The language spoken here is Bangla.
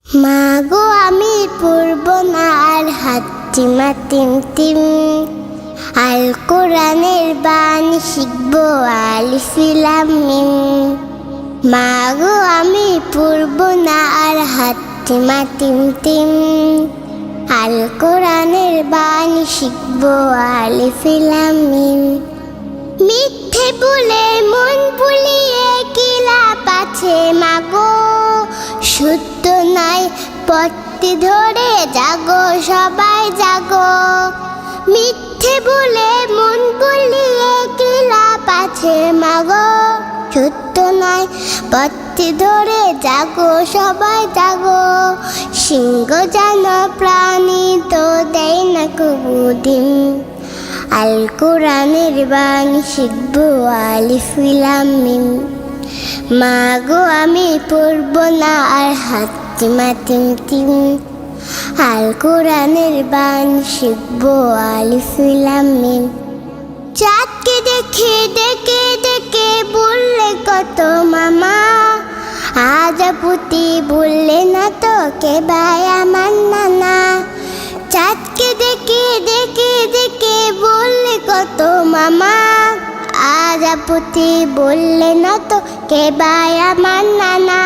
মাগো আমি পড়ব না আর হাত্তিমা তিম তিম, আল কোরআনের বাণী শিখব আলিফ লাম মিম। মাগো আমি পড়ব না আর হাত্তিমা তিম তিম, আল কোরআনের বাণী শিখব আলিফ লাম মিম। মিথ্যে বলে মন ভুলিয়ে কি লাভ আছে মাগো, সত্য নাই পথটি ধরে জাগো সবাই জাগো। মিথ্যে বলে মন ভুলিয়ে কি লাভ আছে মাগো, সত্য নাই পথটি ধরে জাগো সবাই জাগো। সিংহ যেন প্রাণী তো দেয় না কবু ডিম, আল কোরআনের বাণী শিখব আলিফ লাম মিম। মাগো আমি পড়ব না আর হাত্তিমা তিম তিম, আল কোরআনের বাণী শিখব আলিফ লাম মিম। চাঁদকে দেখে ডেকে ডেকে বললে কত মামা, আজ পুতি বললে না তো কে ভাই আমার নানা। চাঁদকে দেখে ডেকে ডেকে বললে কত মামা, আজ পুতি বললে না তো কে ভাই আমার নানা।